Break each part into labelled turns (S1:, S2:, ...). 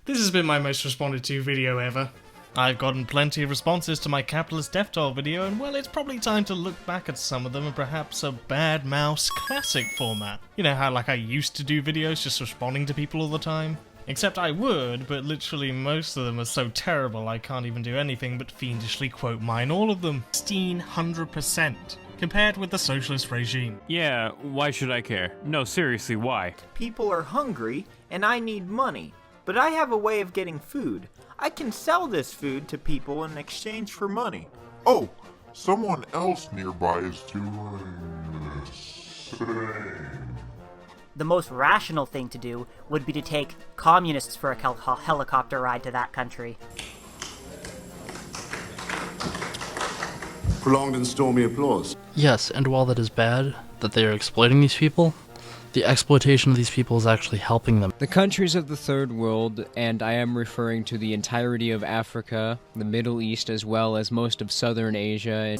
S1: This has been my most responded to video ever. I've gotten plenty of responses to my capitalist death doll video, and well, it's probably time to look back at some of them in perhaps a bad mouse classic format. You know how like I used to do videos just responding to people all the time? Except I would, but literally most of them are so terrible I can't even do anything but fiendishly quote mine all of them. 1,600%. Compared with the socialist regime.
S2: Yeah, why should I care? No, seriously, why?
S3: People are hungry, and I need money. But I have a way of getting food. I can sell this food to people in exchange for money.
S4: Oh, someone else nearby is doing the same.
S5: The most rational thing to do would be to take communists for a helicopter ride to that country.
S6: Prolonged and stormy applause.
S7: Yes, and while that is bad, that they are exploiting these people, the exploitation of these people is actually helping them.
S8: The countries of the Third World, and I am referring to the entirety of Africa, the Middle East, as well as most of Southern Asia.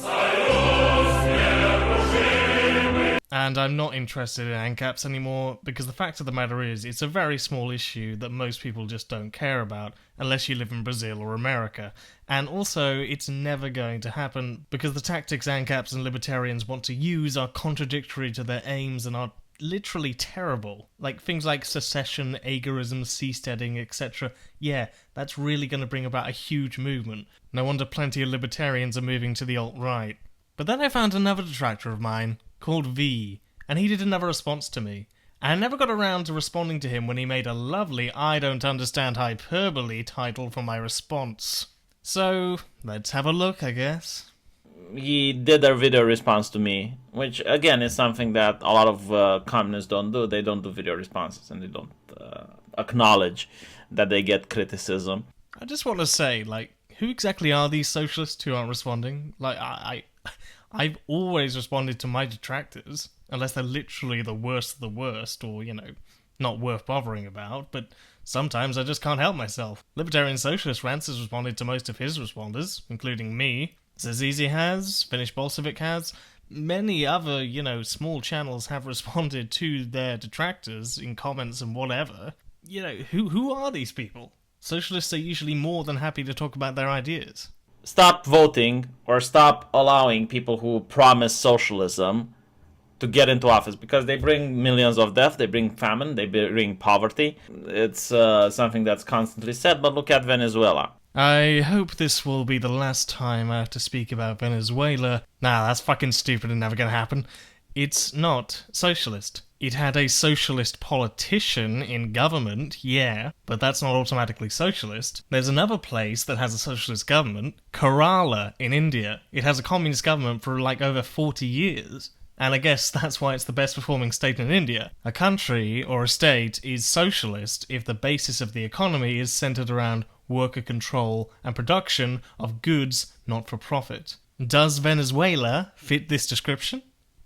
S1: And I'm not interested in ANCAPs anymore, because the fact of the matter is, it's a very small issue that most people just don't care about, unless you live in Brazil or America. And also, it's never going to happen, because the tactics ANCAPs and libertarians want to use are contradictory to their aims and are literally terrible. Like things like secession, agorism, seasteading, etc. Yeah, that's really going to bring about a huge movement. No wonder plenty of libertarians are moving to the alt-right. But then I found another detractor of mine, called V, and he did another response to me. And I never got around to responding to him when he made a lovely I don't understand hyperbole title for my response. So, let's have a look, I guess.
S9: He did a video response to me, which again is something that a lot of communists don't do. They don't do video responses, and they don't acknowledge that they get criticism.
S1: I just want to say, like, who exactly are these socialists who aren't responding? Like, I've always responded to my detractors, unless they're literally the worst of the worst, or, you know, not worth bothering about, but sometimes I just can't help myself. Libertarian Socialist Rants has responded to most of his responders, including me. Zazizi has, Finnish Bolshevik has, many other, you know, small channels have responded to their detractors in comments and whatever. You know, who are these people? Socialists are usually more than happy to talk about their ideas.
S9: Stop voting, or stop allowing people who promise socialism to get into office, because they bring millions of deaths, they bring famine, they bring poverty. It's something that's constantly said, but look at Venezuela.
S1: I hope this will be the last time I have to speak about Venezuela. Nah, that's fucking stupid and never gonna happen. It's not socialist. It had a socialist politician in government, yeah, but that's not automatically socialist. There's another place that has a socialist government, Kerala in India. It has a communist government for like over 40 years. And I guess that's why it's the best performing state in India. A country or a state is socialist if the basis of the economy is centered around worker control and production of goods not for profit. Does Venezuela fit this description?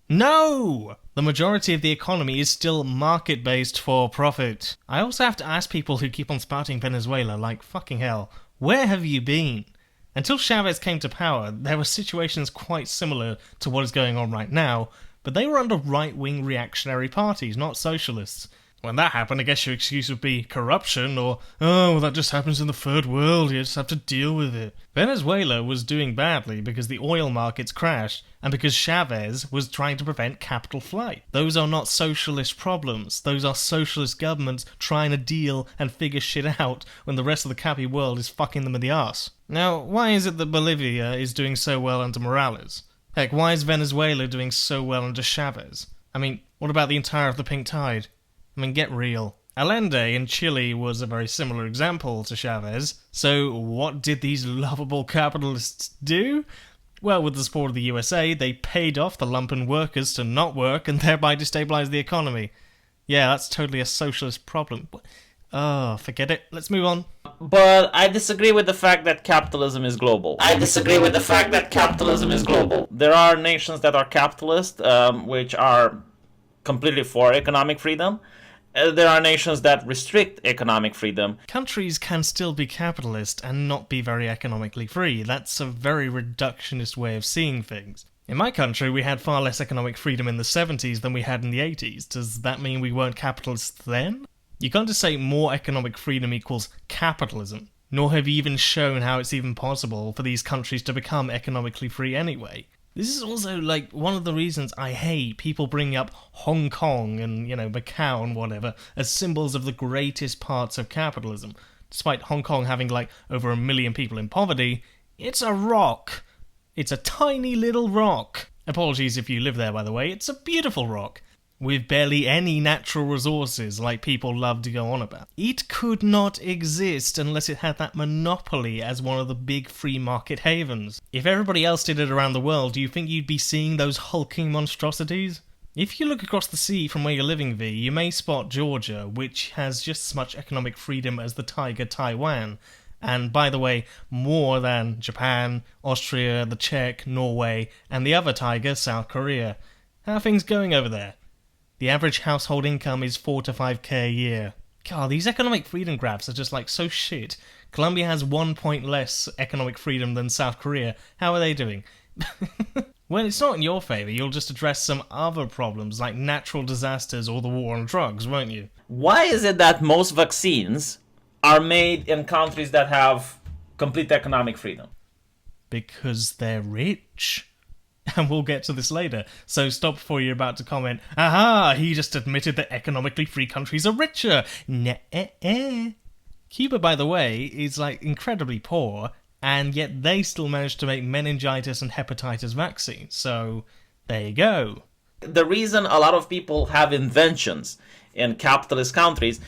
S1: No! The majority of the economy is still market-based for profit. I also have to ask people who keep on spouting Venezuela, like, fucking hell, where have you been? Until Chavez came to power, there were situations quite similar to what is going on right now, but they were under right-wing reactionary parties, not socialists. When that happened, I guess your excuse would be corruption, or, oh, well, that just happens in the third world, you just have to deal with it. Venezuela was doing badly because the oil markets crashed, and because Chavez was trying to prevent capital flight. Those are not socialist problems. Those are socialist governments trying to deal and figure shit out when the rest of the cappy world is fucking them in the arse. Now, why is it that Bolivia is doing so well under Morales? Heck, why is Venezuela doing so well under Chavez? I mean, what about the entire of the pink tide? I mean, get real. Allende in Chile was a very similar example to Chavez, so what did these lovable capitalists do? Well, with the support of the USA, they paid off the lumpen workers to not work and thereby destabilize the economy. Yeah, that's totally a socialist problem. Oh, forget it. Let's move on.
S9: But I disagree with the fact that capitalism is global. There are nations that are capitalist, which are completely for economic freedom. There are nations that restrict economic freedom.
S1: Countries can still be capitalist and not be very economically free. That's a very reductionist way of seeing things. In my country, we had far less economic freedom in the 70s than we had in the 80s. Does that mean we weren't capitalists then? You can't just say more economic freedom equals capitalism, nor have you even shown how it's even possible for these countries to become economically free anyway. This is also, like, one of the reasons I hate people bringing up Hong Kong and, Macau and whatever as symbols of the greatest parts of capitalism. Despite Hong Kong having, like, over 1 million people in poverty, it's a rock. It's a tiny little rock. Apologies if you live there, by the way. It's a beautiful rock, with barely any natural resources like people love to go on about. It could not exist unless it had that monopoly as one of the big free market havens. If everybody else did it around the world, do you think you'd be seeing those hulking monstrosities? If you look across the sea from where you're living, V, you may spot Georgia, which has just as much economic freedom as the tiger Taiwan. And, by the way, more than Japan, Austria, the Czech, Norway, and the other tiger, South Korea. How are things going over there? The average household income is 4 to 5k a year. God, these economic freedom graphs are just, like, so shit. Colombia has 1 point less economic freedom than South Korea. How are they doing? Well, it's not in your favour. You'll just address some other problems, like natural disasters or the war on drugs, won't you?
S9: Why is it that most vaccines are made in countries that have complete economic freedom?
S1: Because they're rich. And we'll get to this later, so stop before you're about to comment, aha, he just admitted that economically free countries are richer. Nah. Cuba, by the way, is, like, incredibly poor, and yet they still managed to make meningitis and hepatitis vaccines, so there you go.
S9: The reason a lot of people have inventions in capitalist countries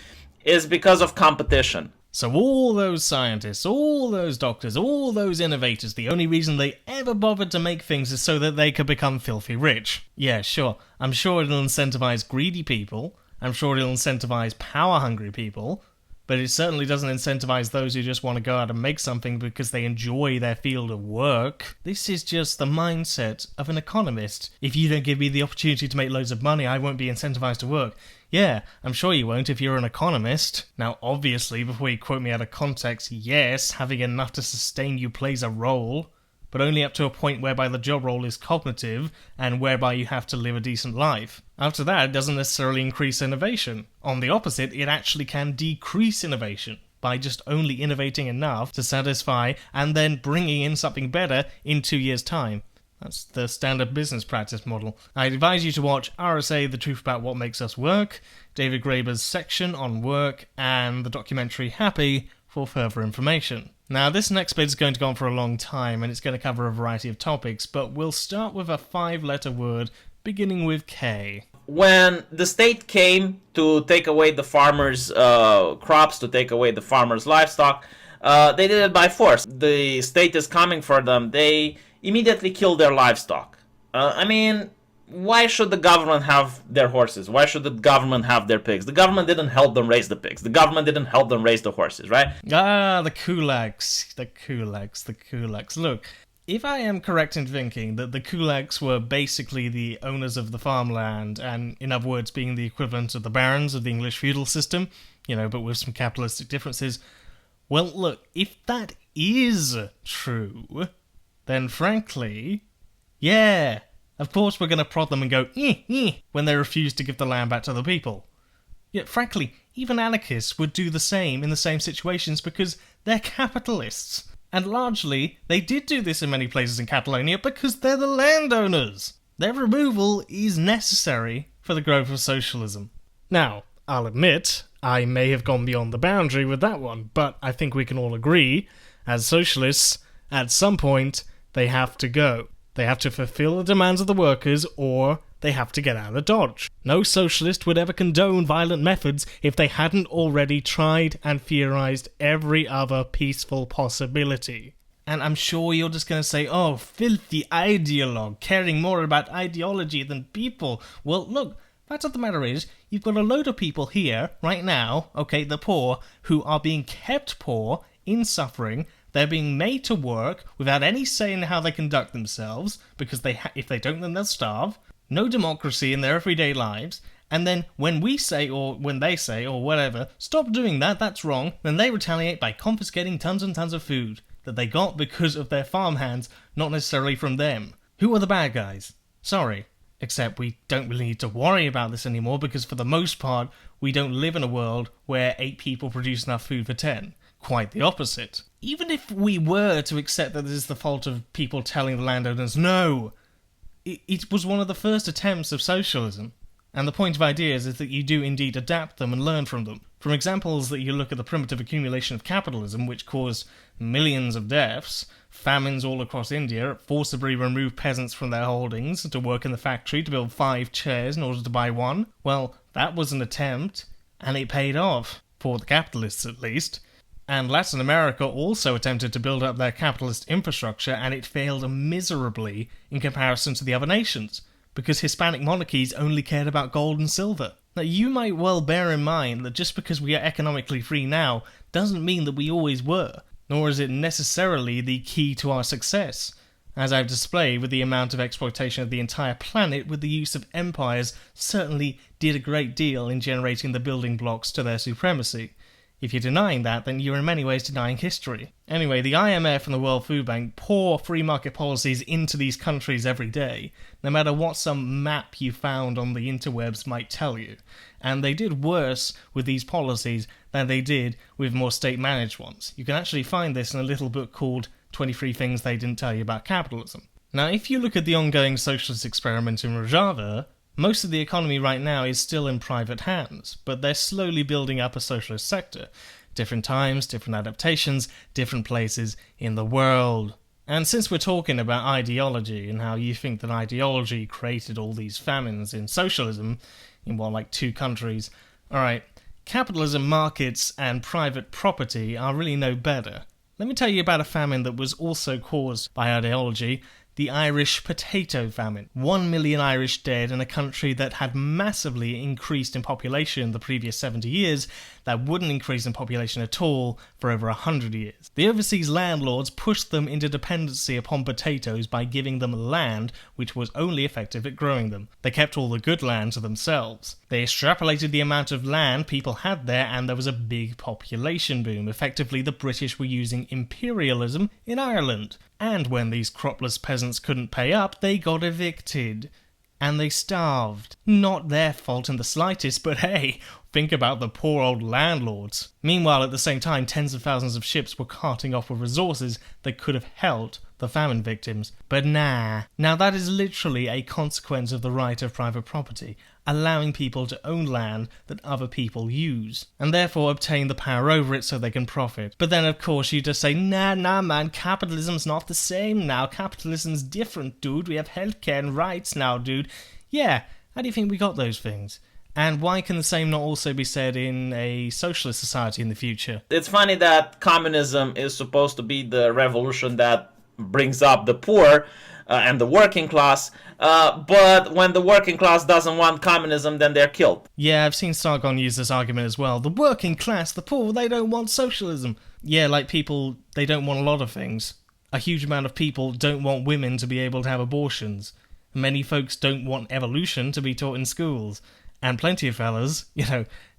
S9: is because of competition.
S1: So all those scientists, all those doctors, all those innovators, the only reason they ever bothered to make things is so that they could become filthy rich. Yeah, sure. I'm sure it'll incentivize greedy people. I'm sure it'll incentivize power-hungry people. But it certainly doesn't incentivize those who just want to go out and make something because they enjoy their field of work. This is just the mindset of an economist. If you don't give me the opportunity to make loads of money, I won't be incentivized to work. Yeah, I'm sure you won't if you're an economist. Now, obviously, before you quote me out of context, yes, having enough to sustain you plays a role, but only up to a point whereby the job role is cognitive and whereby you have to live a decent life. After that, it doesn't necessarily increase innovation. On the opposite, it actually can decrease innovation by just only innovating enough to satisfy and then bringing in something better in 2 years' time. That's the standard business practice model. I advise you to watch RSA, The Truth About What Makes Us Work, David Graeber's section on work, and the documentary Happy for further information. Now, this next bit is going to go on for a long time, and it's going to cover a variety of topics, but we'll start with a 5-letter word beginning with K.
S9: When the state came to take away the farmers' crops, to take away the farmers' livestock, they did it by force. The state is coming for them. They immediately killed their livestock. Why should the government have their horses? Why should the government have their pigs? The government didn't help them raise the pigs. The government didn't help them raise the horses, right?
S1: Ah, the kulaks. The kulaks. Look, if I am correct in thinking that the kulaks were basically the owners of the farmland, and in other words being the equivalent of the barons of the English feudal system, but with some capitalistic differences, well, look, if that is true, then frankly, yeah, of course we're going to prod them and go, when they refuse to give the land back to the people. Yet, frankly, even anarchists would do the same in the same situations because they're capitalists. And largely, they did do this in many places in Catalonia because they're the landowners. Their removal is necessary for the growth of socialism. Now, I'll admit, I may have gone beyond the boundary with that one, but I think we can all agree, as socialists, at some point, they have to go. They have to fulfill the demands of the workers, or they have to get out of Dodge. No socialist would ever condone violent methods if they hadn't already tried and theorized every other peaceful possibility. And I'm sure you're just going to say, oh, filthy ideologue, caring more about ideology than people. Well, look, fact of the matter is, you've got a load of people here, right now, okay, the poor, who are being kept poor, in suffering. They're being made to work without any say in how they conduct themselves, because if they don't, then they'll starve. No democracy in their everyday lives. And then when we say, or when they say, or whatever, stop doing that, that's wrong, then they retaliate by confiscating tons and tons of food that they got because of their farmhands, not necessarily from them. Who are the bad guys? Sorry. Except we don't really need to worry about this anymore because for the most part, we don't live in a world where 8 people produce enough food for 10. Quite the opposite. Even if we were to accept that this is the fault of people telling the landowners no, it was one of the first attempts of socialism. And the point of ideas is that you do indeed adapt them and learn from them. From examples that you look at the primitive accumulation of capitalism, which caused millions of deaths, famines all across India, forcibly removed peasants from their holdings to work in the factory to build 5 chairs in order to buy one. Well, that was an attempt, and it paid off, for the capitalists at least. And Latin America also attempted to build up their capitalist infrastructure, and it failed miserably in comparison to the other nations, because Hispanic monarchies only cared about gold and silver. Now, you might well bear in mind that just because we are economically free now doesn't mean that we always were, nor is it necessarily the key to our success, as I've displayed with the amount of exploitation of the entire planet with the use of empires certainly did a great deal in generating the building blocks to their supremacy. If you're denying that, then you're in many ways denying history. Anyway, the IMF and the World Food Bank pour free market policies into these countries every day, no matter what some map you found on the interwebs might tell you. And they did worse with these policies than they did with more state-managed ones. You can actually find this in a little book called 23 Things They Didn't Tell You About Capitalism. Now, if you look at the ongoing socialist experiment in Rojava, most of the economy right now is still in private hands, but they're slowly building up a socialist sector. Different times, different adaptations, different places in the world. And since we're talking about ideology and how you think that ideology created all these famines in socialism, in like 2 countries, alright, capitalism, markets, and private property are really no better. Let me tell you about a famine that was also caused by ideology, the Irish potato famine. 1 million Irish dead in a country that had massively increased in population the previous 70 years, that wouldn't increase in population at all for over 100 years. The overseas landlords pushed them into dependency upon potatoes by giving them land which was only effective at growing them. They kept all the good land to themselves. They extrapolated the amount of land people had there, and there was a big population boom. Effectively, the British were using imperialism in Ireland. And when these cropless peasants couldn't pay up, they got evicted. And they starved. Not their fault in the slightest, but hey, think about the poor old landlords. Meanwhile, at the same time, tens of thousands of ships were carting off with resources that could have helped the famine victims. But nah. Now that is literally a consequence of the right of private property, allowing people to own land that other people use, and therefore obtain the power over it so they can profit. But then of course you just say, nah man, capitalism's not the same now, capitalism's different, dude, we have healthcare and rights now, dude. Yeah, how do you think we got those things? And why can the same not also be said in a socialist society in the future?
S9: It's funny that communism is supposed to be the revolution that brings up the poor and the working class, but when the working class doesn't want communism, then they're killed.
S1: Yeah, I've seen Sargon use this argument as well. The working class, the poor, they don't want socialism. Yeah, like people, they don't want a lot of things. A huge amount of people don't want women to be able to have abortions. Many folks don't want evolution to be taught in schools. And plenty of fellas,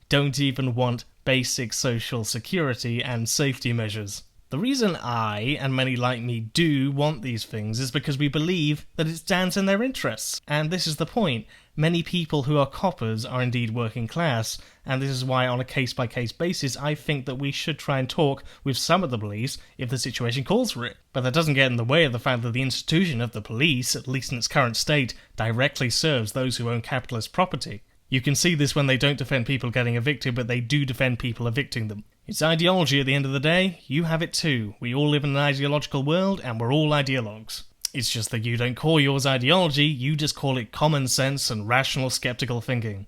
S1: don't even want basic social security and safety measures. The reason I, and many like me, do want these things is because we believe that it stands in their interests. And this is the point. Many people who are coppers are indeed working class, and this is why on a case-by-case basis I think that we should try and talk with some of the police if the situation calls for it. But that doesn't get in the way of the fact that the institution of the police, at least in its current state, directly serves those who own capitalist property. You can see this when they don't defend people getting evicted, but they do defend people evicting them. It's ideology at the end of the day. You have it too. We all live in an ideological world, and we're all ideologues. It's just that you don't call yours ideology, you just call it common sense and rational skeptical thinking.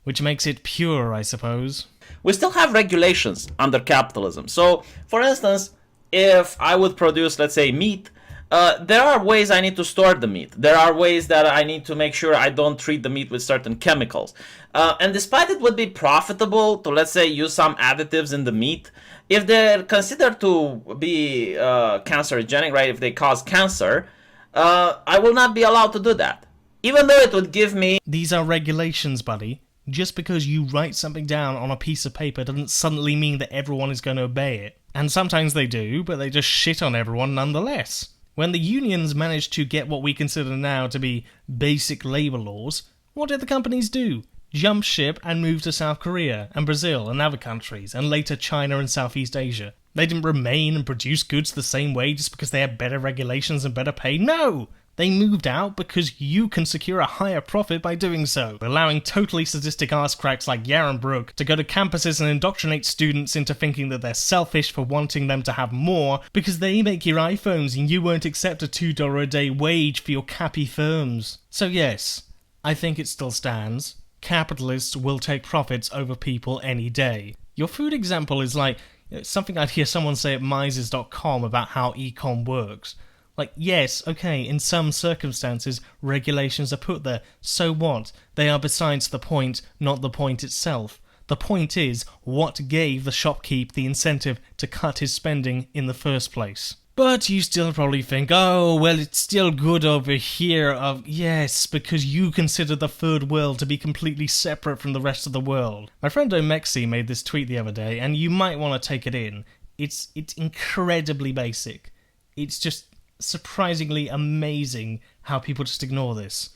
S1: Which makes it pure, I suppose.
S9: We still have regulations under capitalism. So, for instance, if I would produce, let's say, meat, there are ways I need to store the meat. There are ways that I need to make sure I don't treat the meat with certain chemicals. And despite it would be profitable to, let's say, use some additives in the meat, if they're considered to be cancerogenic, right, if they cause cancer, I will not be allowed to do that. Even though it would give me...
S1: These are regulations, buddy. Just because you write something down on a piece of paper doesn't suddenly mean that everyone is going to obey it. And sometimes they do, but they just shit on everyone nonetheless. When the unions managed to get what we consider now to be basic labour laws, what did the companies do? Jump ship and move to South Korea and Brazil and other countries, and later China and Southeast Asia. They didn't remain and produce goods the same way just because they had better regulations and better pay. No! They moved out because you can secure a higher profit by doing so, allowing totally sadistic arse cracks like Yaron Brook to go to campuses and indoctrinate students into thinking that they're selfish for wanting them to have more because they make your iPhones and you won't accept a $2 a day wage for your cappy firms. So yes, I think it still stands. Capitalists will take profits over people any day. Your food example is like something I'd hear someone say at Mises.com about how econ works. Like, yes, okay, in some circumstances, regulations are put there. So what? They are besides the point, not the point itself. The point is, what gave the shopkeep the incentive to cut his spending in the first place? But you still probably think, oh, well, it's still good over here. Yes, because you consider the third world to be completely separate from the rest of the world. My friend Omexi made this tweet the other day, and you might want to take it in. It's incredibly basic. It's just surprisingly amazing how people just ignore this.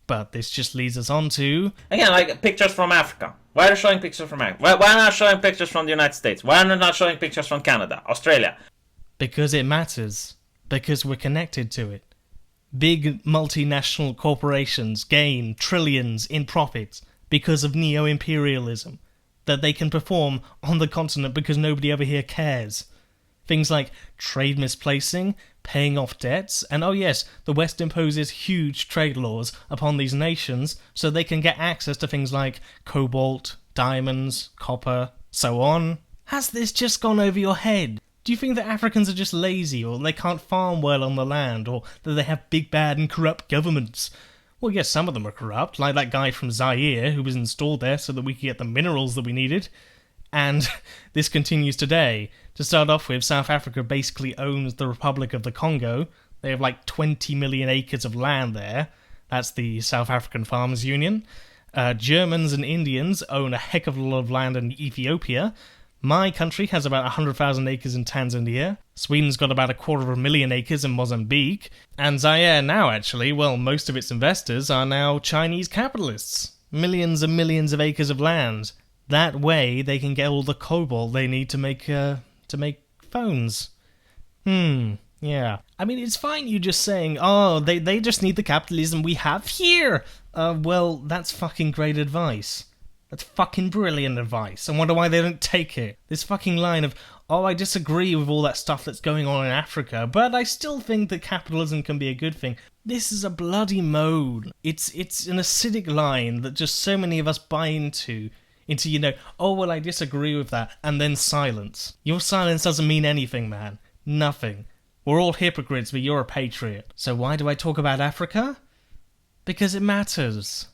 S1: But this just leads us on to...
S9: Again, like pictures from Africa. Why are they showing pictures from Africa? Why not showing pictures from the United States? Why are they not showing pictures from Canada, Australia?
S1: Because it matters. Because we're connected to it. Big multinational corporations gain trillions in profits because of neo-imperialism that they can perform on the continent because nobody over here cares. Things like trade misplacing, paying off debts, and oh yes, the West imposes huge trade laws upon these nations so they can get access to things like cobalt, diamonds, copper, so on. Has this just gone over your head? Do you think that Africans are just lazy, or they can't farm well on the land, or that they have big bad and corrupt governments? Well, yes, some of them are corrupt, like that guy from Zaire who was installed there so that we could get the minerals that we needed. And this continues today. To start off with, South Africa basically owns the Republic of the Congo. They have like 20 million acres of land there. That's the South African Farmers Union. Germans and Indians own a heck of a lot of land in Ethiopia. My country has about 100,000 acres in Tanzania. Sweden's got about 250,000 acres in Mozambique. And Zaire now, actually, well, most of its investors are now Chinese capitalists. Millions and millions of acres of land. That way, they can get all the cobalt they need to make phones. Yeah. I mean, it's fine you just saying, oh, they just need the capitalism we have here. Well, that's fucking great advice. That's fucking brilliant advice. I wonder why they don't take it. This fucking line of, oh, I disagree with all that stuff that's going on in Africa, but I still think that capitalism can be a good thing. This is a bloody mode. It's an acidic line that just so many of us buy into, oh, well, I disagree with that, and then silence. Your silence doesn't mean anything, man. Nothing. We're all hypocrites, but you're a patriot. So why do I talk about Africa? Because it matters.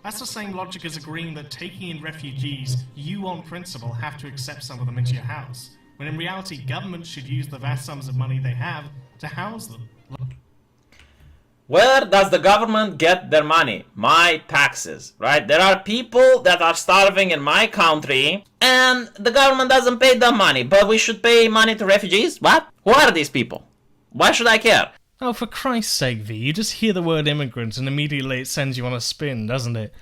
S1: That's the same logic as agreeing that taking in refugees, you on principle have to accept some of them into your house, when in reality governments should use the vast sums of money they have to house them.
S9: Where does the government get their money? My taxes, right? There are people that are starving in my country, and the government doesn't pay them money, but we should pay money to refugees? What? Who are these people? Why should I care?
S1: Oh, for Christ's sake, V, you just hear the word immigrant and immediately it sends you on a spin, doesn't it?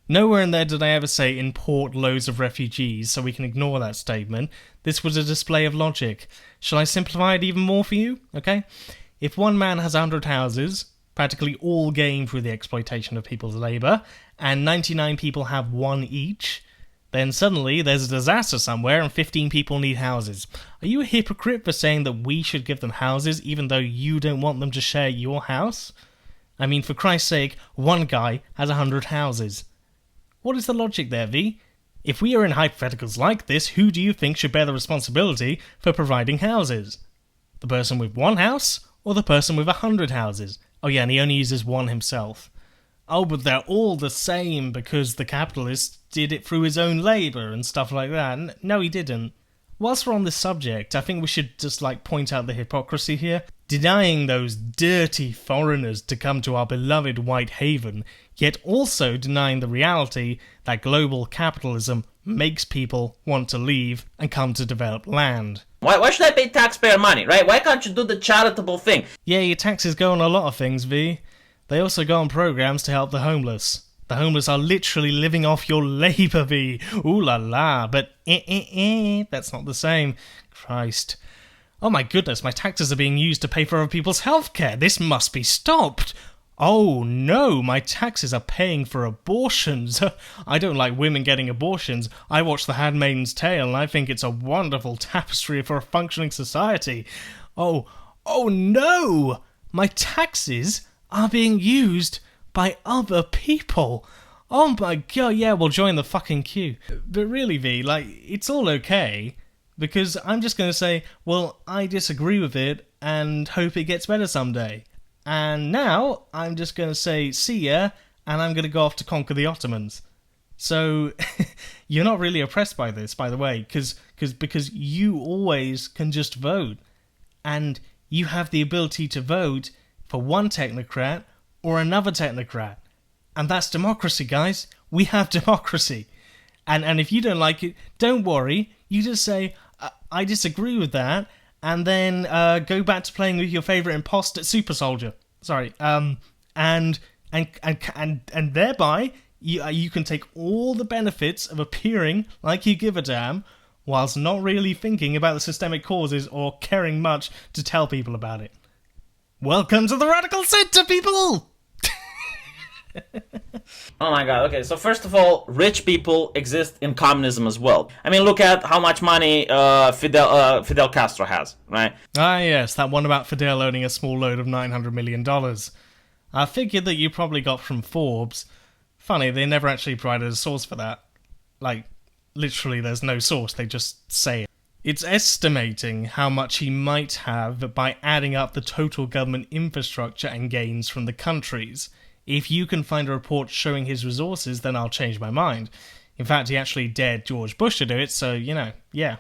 S1: Nowhere in there did I ever say import loads of refugees, so we can ignore that statement. This was a display of logic. Shall I simplify it even more for you? Okay? If one man has 100 houses, practically all gained through the exploitation of people's labour, and 99 people have one each, then suddenly there's a disaster somewhere and 15 people need houses. Are you a hypocrite for saying that we should give them houses even though you don't want them to share your house? I mean, for Christ's sake, one guy has 100 houses. What is the logic there, V? If we are in hypotheticals like this, who do you think should bear the responsibility for providing houses? The person with one house, or the person with 100 houses? Oh yeah, and he only uses one himself. Oh, but they're all the same because the capitalist did it through his own labour and stuff like that. No, he didn't. Whilst we're on this subject, I think we should just point out the hypocrisy here. Denying those dirty foreigners to come to our beloved White Haven, yet also denying the reality that global capitalism makes people want to leave and come to develop land.
S9: Why should I pay taxpayer money, right? Why can't you do the charitable thing?
S1: Yeah, your taxes go on a lot of things, V. They also go on programs to help the homeless. The homeless are literally living off your labour, V. Ooh la la, but that's not the same. Christ. Oh my goodness, my taxes are being used to pay for other people's healthcare. This must be stopped. Oh no, my taxes are paying for abortions. I don't like women getting abortions. I watch The Handmaid's Tale and I think it's a wonderful tapestry for a functioning society. Oh no! My taxes are being used by other people. Oh my god, yeah, we'll join the fucking queue. But really, V, like, it's all okay, because I'm just going to say, well, I disagree with it and hope it gets better someday. And now I'm just going to say see ya, and I'm going to go off to conquer the Ottomans. So you're not really oppressed by this, by the way, because you always can just vote. And you have the ability to vote for one technocrat or another technocrat. And that's democracy, guys. We have democracy. And if you don't like it, don't worry. You just say, I disagree with that, and then go back to playing with your favourite imposter, super soldier. Sorry. And thereby, you can take all the benefits of appearing like you give a damn, whilst not really thinking about the systemic causes or caring much to tell people about it. Welcome to the Radical Centre, people!
S9: Oh my god, okay, so first of all, rich people exist in communism as well. I mean, look at how much money Fidel Castro has, right?
S1: Ah yes, that one about Fidel owning a small load of $900 million. I figured that you probably got from Forbes. Funny, they never actually provided a source for that. Like, literally there's no source, they just say it. It's estimating how much he might have by adding up the total government infrastructure and gains from the countries. If you can find a report showing his resources, then I'll change my mind. In fact, he actually dared George Bush to do it, so, you know, yeah.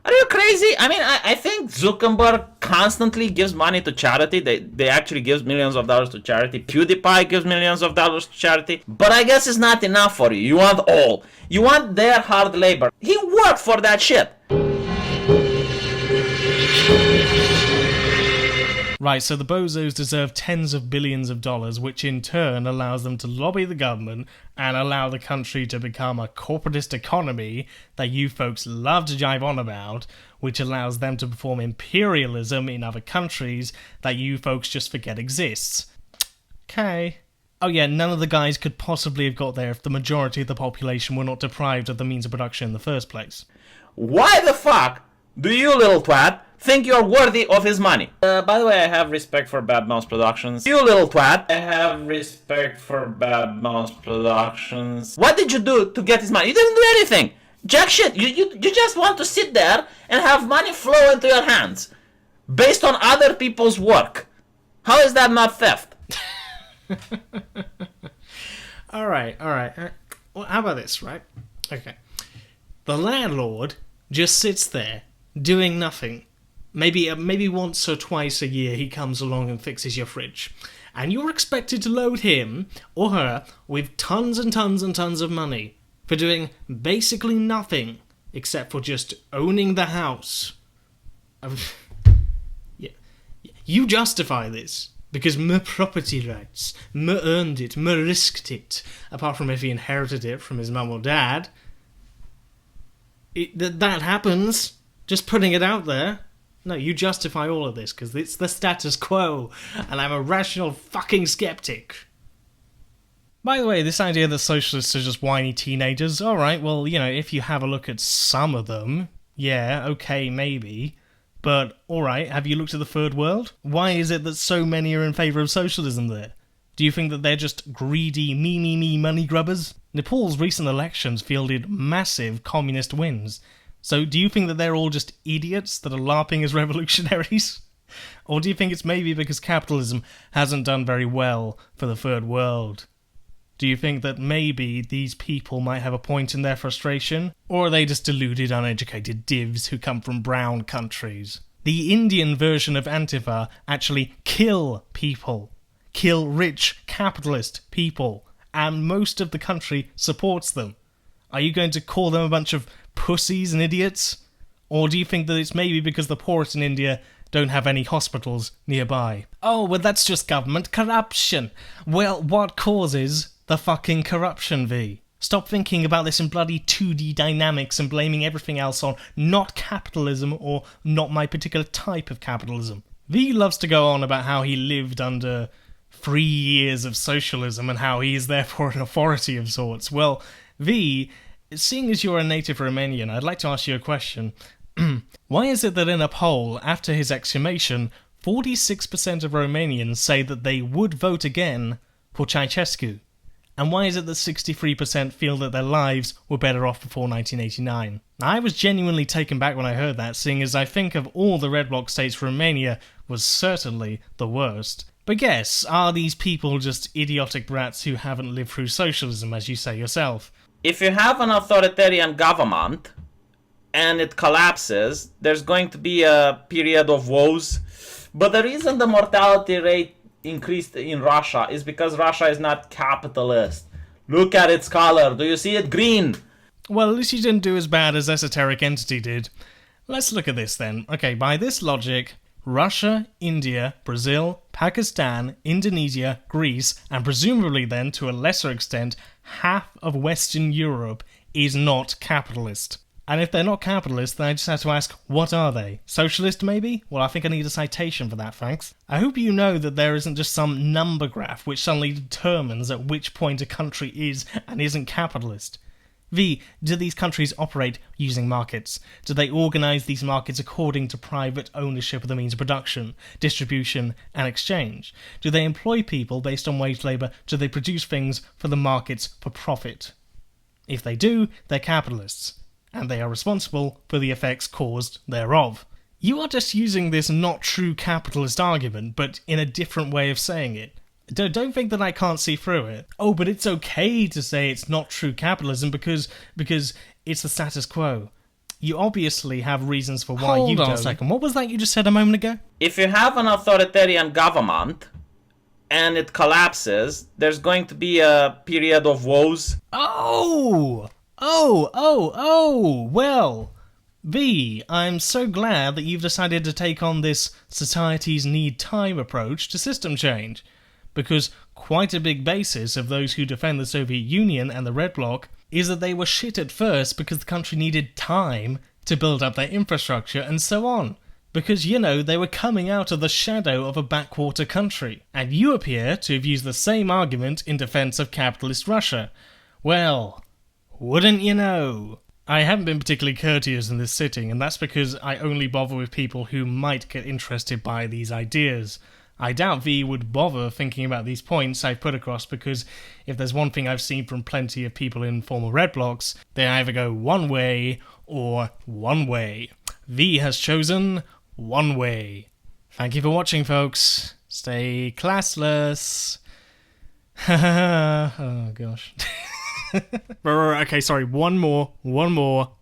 S9: Are you crazy? I mean, I think Zuckerberg constantly gives money to charity. They actually gives millions of dollars to charity. PewDiePie gives millions of dollars to charity. But I guess it's not enough for you. You want all. You want their hard labor. He worked for that shit.
S1: Right, so the bozos deserve tens of billions of dollars, which in turn allows them to lobby the government and allow the country to become a corporatist economy that you folks love to jive on about, which allows them to perform imperialism in other countries that you folks just forget exists. Okay. Oh yeah, none of the guys could possibly have got there if the majority of the population were not deprived of the means of production in the first place.
S9: Why the fuck do you, little twat, think you're worthy of his money? By the way, I have respect for Bad Mouse Productions. You little twat. I have respect for Bad Mouse Productions. What did you do to get his money? You didn't do anything. Jack shit. You just want to sit there and have money flow into your hands based on other people's work. How is that not theft?
S1: Alright. Well, how about this, right? Okay. The landlord just sits there, doing nothing. Maybe once or twice a year he comes along and fixes your fridge. And you're expected to load him or her with tons and tons and tons of money for doing basically nothing except for just owning the house. Yeah. You justify this because me property rights, me earned it, me risked it. Apart from if he inherited it from his mum or dad. That happens. Just putting it out there. No, you justify all of this because it's the status quo, and I'm a rational fucking skeptic. By the way, this idea that socialists are just whiny teenagers, alright, well, you know, if you have a look at some of them, yeah, okay, maybe. But, alright, have you looked at the third world? Why is it that so many are in favour of socialism there? Do you think that they're just greedy, me money grubbers? Nepal's recent elections fielded massive communist wins. So do you think that they're all just idiots that are LARPing as revolutionaries? Or do you think it's maybe because capitalism hasn't done very well for the third world? Do you think that maybe these people might have a point in their frustration? Or are they just deluded, uneducated divs who come from brown countries? The Indian version of Antifa actually kill people. Kill rich, capitalist people. And most of the country supports them. Are you going to call them a bunch of pussies and idiots? Or do you think that it's maybe because the poorest in India don't have any hospitals nearby? Oh, well, that's just government corruption. Well, what causes the fucking corruption, V? Stop thinking about this in bloody 2D dynamics and blaming everything else on not capitalism or not my particular type of capitalism. V loves to go on about how he lived under 3 years of socialism and how he is therefore an authority of sorts. Well, V, seeing as you're a native Romanian, I'd like to ask you a question. Why is it that in a poll after his exhumation, 46% of Romanians say that they would vote again for Ceausescu? And why is it that 63% feel that their lives were better off before 1989? Now, I was genuinely taken back when I heard that, seeing as I think of all the red bloc states, Romania was certainly the worst. But yes, are these people just idiotic brats who haven't lived through socialism, as you say yourself?
S9: If you have an authoritarian government and it collapses, there's going to be a period of woes. But the reason the mortality rate increased in Russia is because Russia is not capitalist. Look at its color. Do you see it? Green.
S1: Well, at least you didn't do as bad as Esoteric Entity did. Let's look at this then. Okay, by this logic, Russia, India, Brazil, Pakistan, Indonesia, Greece, and presumably then, to a lesser extent, half of Western Europe is not capitalist. And if they're not capitalist, then I just have to ask, what are they? Socialist, maybe? Well, I think I need a citation for that, thanks. I hope you know that there isn't just some number graph which suddenly determines at which point a country is and isn't capitalist. V, do these countries operate using markets? Do they organise these markets according to private ownership of the means of production, distribution, and exchange? Do they employ people based on wage labour? Do they produce things for the markets for profit? If they do, they're capitalists, and they are responsible for the effects caused thereof. You are just using this not true capitalist argument, but in a different way of saying it. Don't think that I can't see through it. Oh, but it's okay to say it's not true capitalism because it's the status quo. You obviously have reasons for why you don't. Hold on a second. What was that you just said a moment ago?
S9: If you have an authoritarian government and it collapses, there's going to be a period of woes.
S1: Oh! Well, V, I'm so glad that you've decided to take on this societies need time approach to system change. Because quite a big basis of those who defend the Soviet Union and the Red Bloc is that they were shit at first because the country needed time to build up their infrastructure and so on. Because, you know, they were coming out of the shadow of a backwater country. And you appear to have used the same argument in defense of capitalist Russia. Well, wouldn't you know? I haven't been particularly courteous in this sitting, and that's because I only bother with people who might get interested by these ideas. I doubt V would bother thinking about these points I've put across because if there's one thing I've seen from plenty of people in former Red Blocs, they either go one way or one way. V has chosen one way. Thank you for watching, folks. Stay classless. Oh, gosh. Okay, sorry, one more,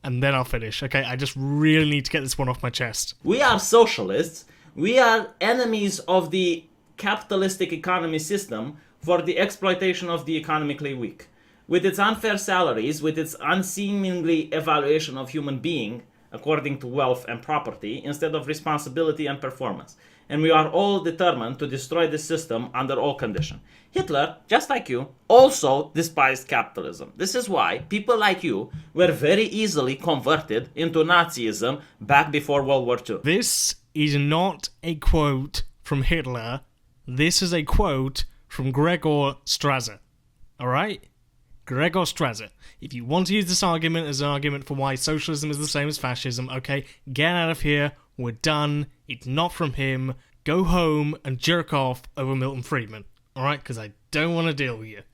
S1: and then I'll finish. Okay, I just really need to get this one off my chest.
S9: We are socialists. We are enemies of the capitalistic economy system for the exploitation of the economically weak. With its unfair salaries, with its unseemingly evaluation of human being according to wealth and property instead of responsibility and performance. And we are all determined to destroy the system under all conditions. Hitler, just like you, also despised capitalism. This is why people like you were very easily converted into Nazism back before World War II.
S1: This is not a quote from Hitler. This is a quote from Gregor Strasser. Alright? Gregor Strasser. If you want to use this argument as an argument for why socialism is the same as fascism, okay, get out of here. We're done. It's not from him. Go home and jerk off over Milton Friedman. Alright? Because I don't want to deal with you.